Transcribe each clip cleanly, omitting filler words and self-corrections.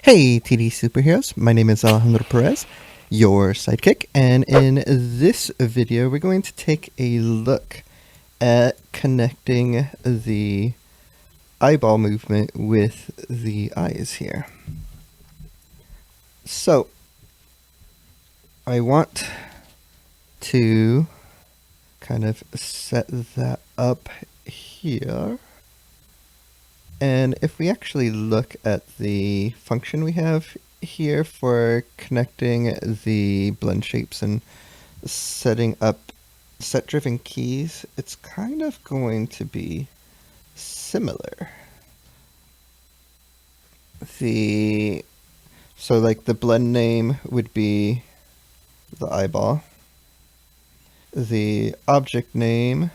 Hey TD Superheroes, my name is Alejandro Perez, your sidekick, and in this video we're going to take a look at connecting the eyeball movement with the eyes here. So, I want to kind of set that up here. And if we actually look at the function we have here for connecting the blend shapes and setting up set-driven keys, it's kind of going to be similar. So like the blend name would be the eyeball. The object name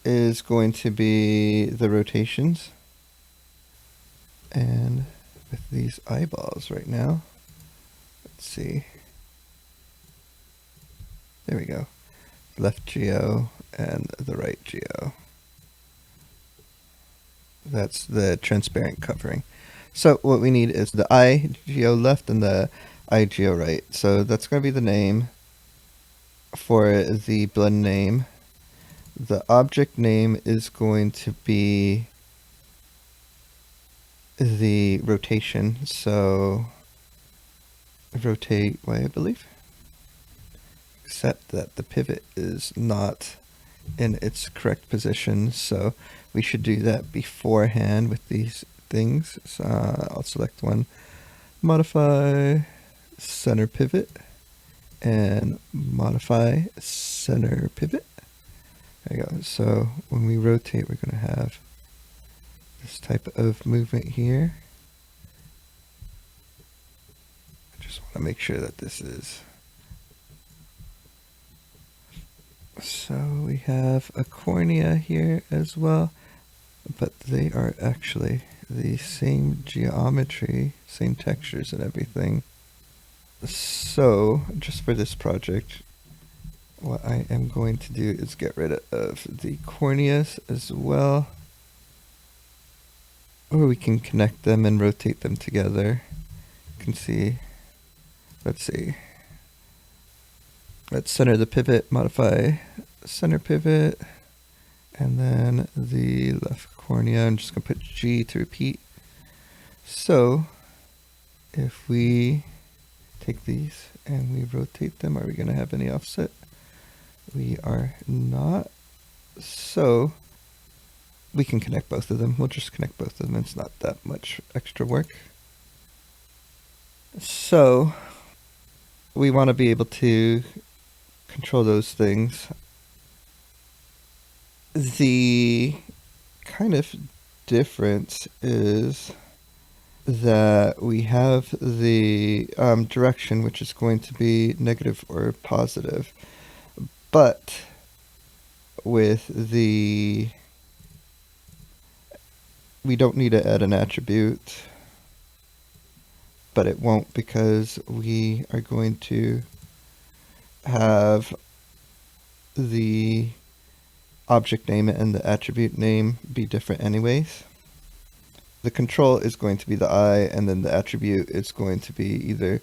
is going to be the rotations. And with these eyeballs right now, let's see. There we go. Left geo and the right geo. That's the transparent covering. So what we need is the eye geo left and the eye geo right. So that's going to be the name for the blend name. The object name is going to be the rotation, so rotate Y, I believe, except that the pivot is not in its correct position, so we should do that beforehand with these things. So I'll select one, modify center pivot, and modify center pivot. There you go. So when we rotate, we're going to have this type of movement here. I just want to make sure that this is. So we have a cornea here as well, but they are actually the same geometry, same textures and everything. So just for this project, what I am going to do is get rid of the corneas as well. Or we can connect them and rotate them together. You can see, let's see. Let's center the pivot, modify center pivot, and then the left cornea. I'm just going to put G to repeat. So if we take these and we rotate them, are we going to have any offset? We are not. So we can connect both of them. We'll just connect both of them. It's not that much extra work. So we want to be able to control those things. The kind of difference is that we have the direction, which is going to be negative or positive. But with the, we don't need to add an attribute, but it won't because we are going to have the object name and the attribute name be different anyways. The control is going to be the I, and then the attribute is going to be either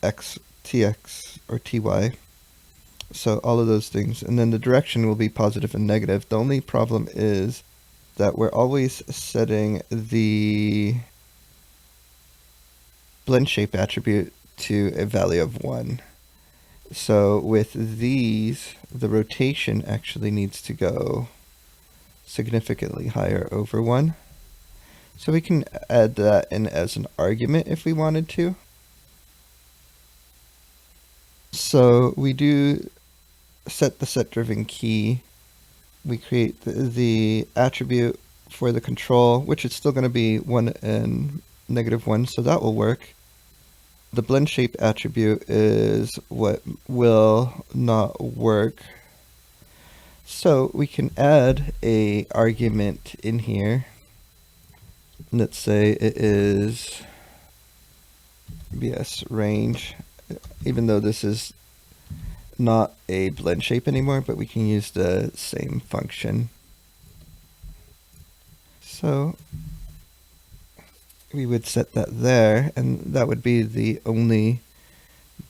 X, TX, or TY. So all of those things. And then the direction will be positive and negative. The only problem is that we're always setting the blend shape attribute to a value of 1. So with these, the rotation actually needs to go significantly higher over 1. So we can add that in as an argument if we wanted to. So we do set the set-driven key. We create the attribute for the control, which is still going to be 1 and -1, so that will work. The blend shape attribute is what will not work. So we can add a argument in here. Let's say it is BS range, even though this is not a blend shape anymore, but we can use the same function. So we would set that there, and that would be the only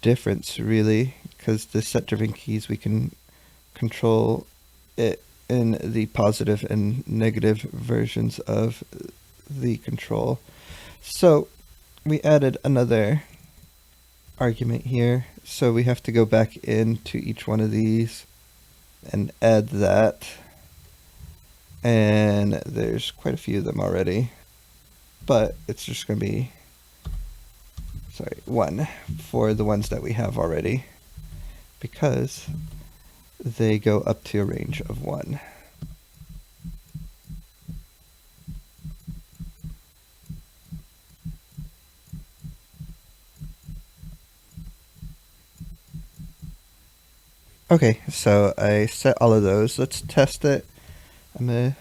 difference really, because the set driven keys, we can control it in the positive and negative versions of the control. So we added another argument here, so we have to go back into each one of these and add that, and there's quite a few of them already, but it's just going to be one for the ones that we have already, because they go up to a range of 1. Okay, so I set all of those. Let's test it. I'm a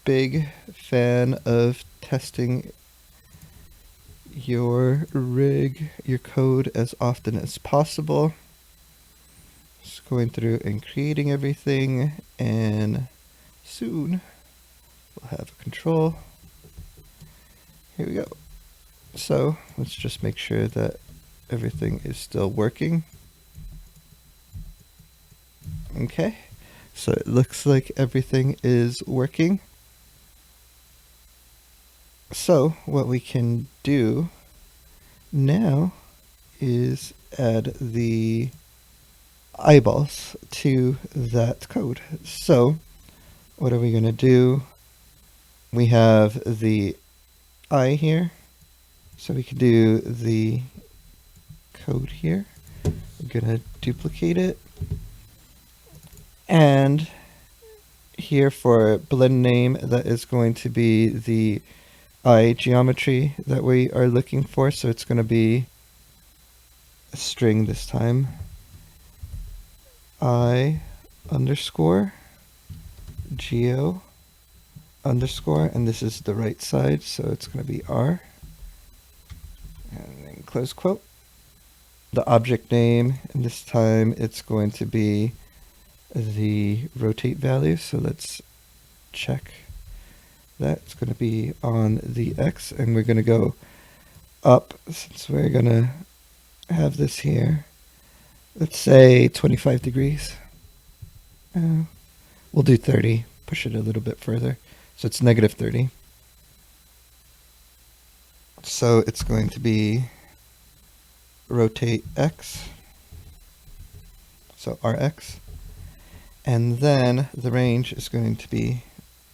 big fan of testing your rig, your code, as often as possible. Just going through and creating everything, and soon we'll have a control. Here we go. So let's just make sure that everything is still working. Okay, so it looks like everything is working. So what we can do now is add the eyeballs to that code. So what are we going to do? We have the eye here, so we can do the code here. I'm going to duplicate it, and here for blend name, that is going to be the eye geometry that we are looking for, so it's going to be a string this time. I underscore geo underscore, and this is the right side, so it's going to be R, and then close quote. The object name, and this time it's going to be the rotate value, so let's check that. It's going to be on the X, and we're going to go up, since we're going to have this here. Let's say 25 degrees. We'll do 30, push it a little bit further. So it's negative 30. So it's going to be rotate X, so RX, and then the range is going to be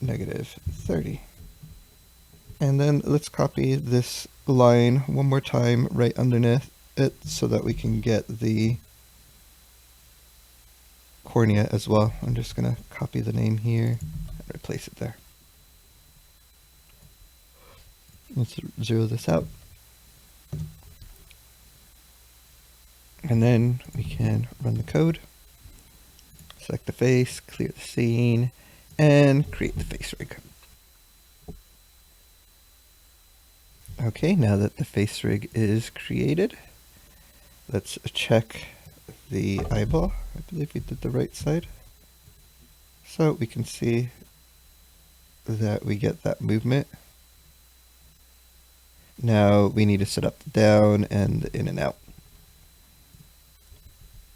negative 30. And then let's copy this line one more time right underneath it, so that we can get the cornea as well. I'm just going to copy the name here and replace it there. Let's zero this out. And then we can run the code. Select the face, clear the scene, and create the face rig. Okay, now that the face rig is created, let's check the eyeball. I believe we did the right side. So we can see that we get that movement. Now we need to set up the down and the in and out.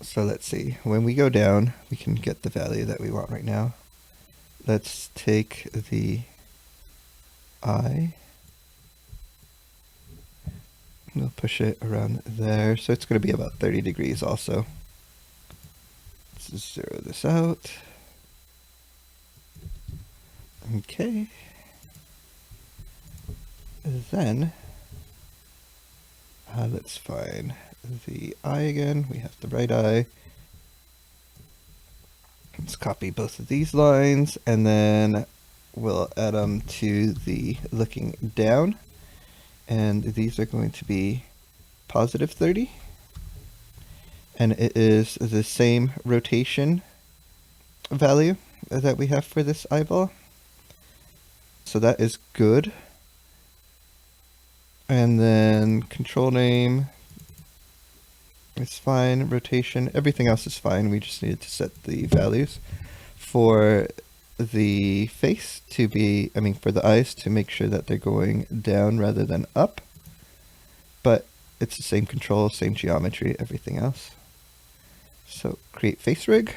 So let's see, when we go down, we can get the value that we want right now. Let's take the eye. We'll push it around there, so it's going to be about 30 degrees also. Let's zero this out. Okay. Then, let's find the eye again. We have the right eye. Let's copy both of these lines, and then we'll add them to the looking down. And these are going to be positive 30. And it is the same rotation value that we have for this eyeball. So that is good. And then control name is fine, rotation, everything else is fine. We just needed to set the values for the face to be, for the eyes to make sure that they're going down rather than up. But it's the same control, same geometry, everything else. So create face rig.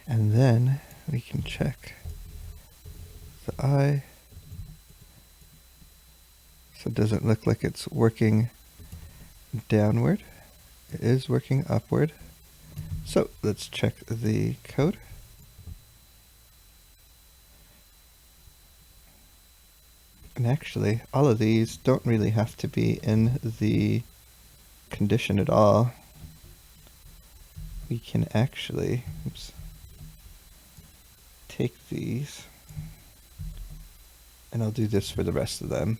And then we can check the eye. So it doesn't look like it's working downward. It is working upward. So let's check the code. And actually, all of these don't really have to be in the condition at all. We can actually, take these, and I'll do this for the rest of them,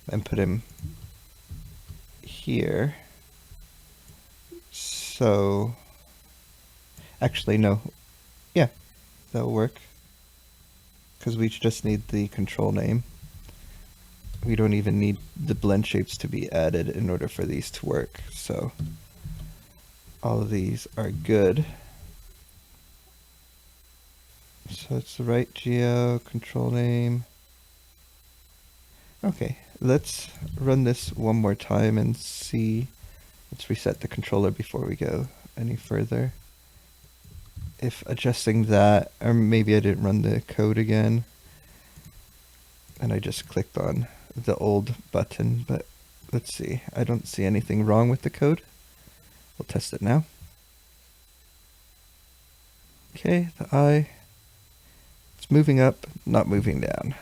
and put him here. So, actually, no. Yeah, that'll work. Because we just need the control name. We don't even need the blend shapes to be added in order for these to work. So, all of these are good. So it's the right geo, control name. Okay, let's run this one more time and see. Let's reset the controller before we go any further. If adjusting that, or maybe I didn't run the code again, and I just clicked on the old button, but let's see. I don't see anything wrong with the code. We'll test it now. Okay, the eye. It's moving up, not moving down.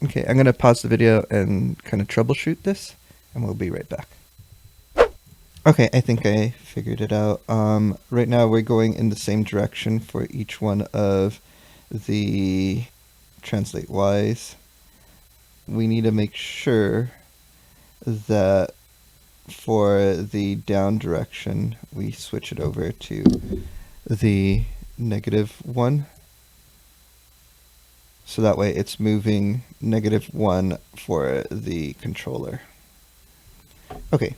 Okay, I'm going to pause the video and kind of troubleshoot this, and we'll be right back. Okay, I think I figured it out. Right now we're going in the same direction for each one of the translate Ys. We need to make sure that for the down direction, we switch it over to the -1. So that way it's moving -1 for the controller. Okay,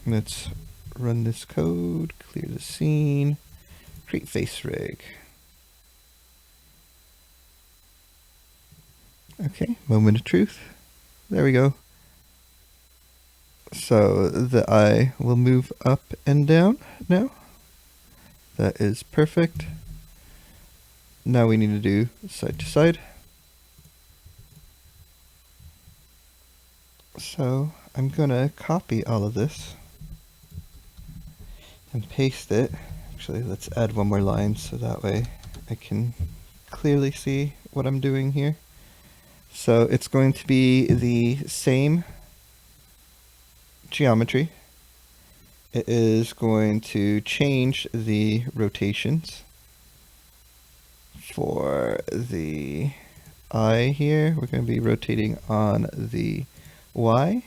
let's run this code, clear the scene, create face rig. Okay, moment of truth. There we go. So the eye will move up and down now. That is perfect. Now we need to do side to side. So I'm gonna copy all of this and paste it. Actually, let's add one more line so that way I can clearly see what I'm doing here. So it's going to be the same geometry. It is going to change the rotations. For the eye here, we're going to be rotating on the Y.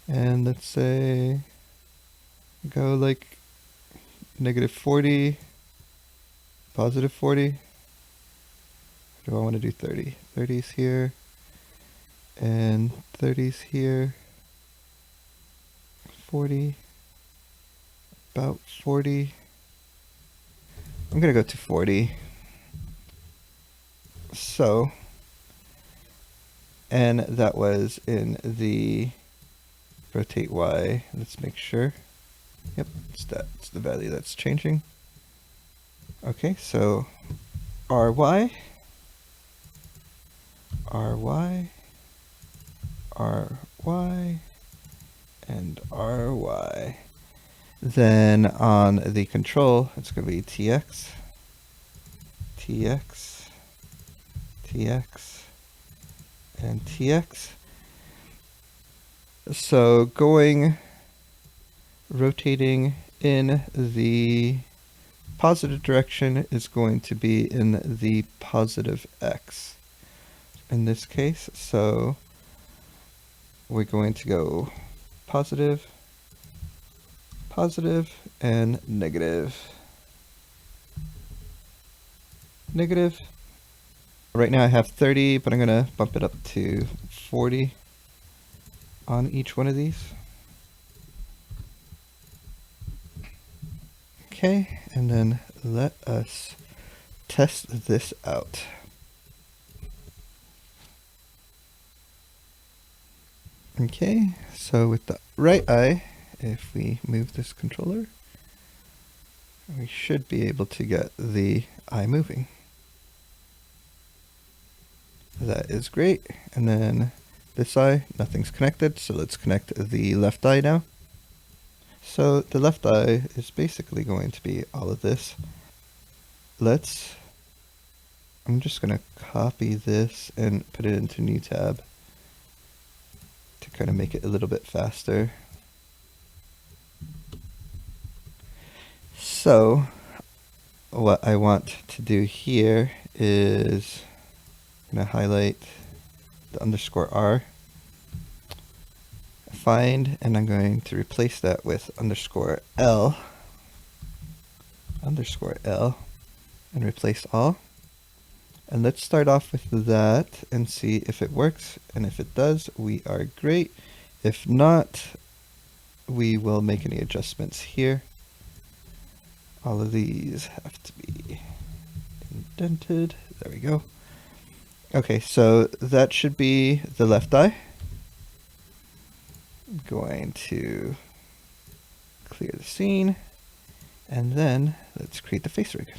And let's say go like -40, +40. Do I want to do 30? 30's here, and 30's here. 40, about 40. I'm gonna go to 40. So, and that was in the rotate Y. Let's make sure. Yep, it's the value that's changing. Okay, so RY, RY, RY, and RY. Then on the control, it's going to be TX, TX, TX, and TX. So rotating in the positive direction is going to be in the positive X in this case. So we're going to go positive, positive, and negative. Negative. Right now I have 30, but I'm going to bump it up to 40 on each one of these. Okay, and then let us test this out. Okay, so with the right eye, if we move this controller, we should be able to get the eye moving. That is great. And then this eye, nothing's connected, so let's connect the left eye now. So the left eye is basically going to be all of this. I'm just going to copy this and put it into new tab to kind of make it a little bit faster. So what I want to do here is I'm going to highlight the _R, find, and I'm going to replace that with _L, and replace all. And let's start off with that and see if it works. And if it does, we are great. If not, we will make any adjustments here. All of these have to be indented. There we go. Okay, so that should be the left eye. I'm going to clear the scene, and then let's create the face rig.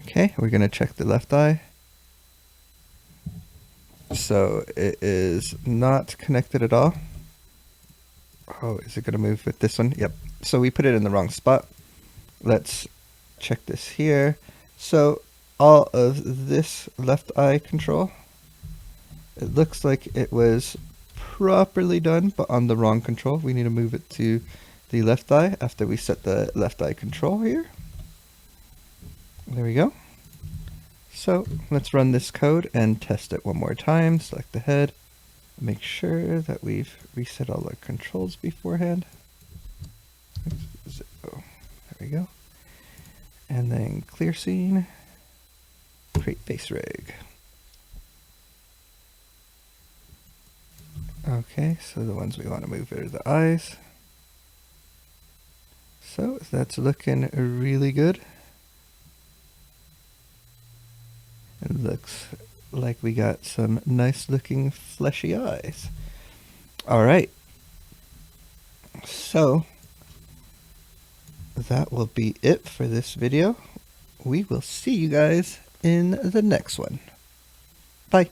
Okay, we're going to check the left eye. So it is not connected at all. Oh, is it going to move with this one? Yep. So we put it in the wrong spot. Let's check this here. So all of this left eye control, it looks like it was properly done, but on the wrong control. We need to move it to the left eye after we set the left eye control here. There we go. So let's run this code and test it one more time. Select the head. Make sure that we've reset all our controls beforehand. There we go. And then clear scene. Create face rig. Okay, so the ones we want to move are the eyes. So that's looking really good. It looks like we got some nice looking fleshy eyes. All right. So that will be it for this video. We will see you guys in the next one. Bye.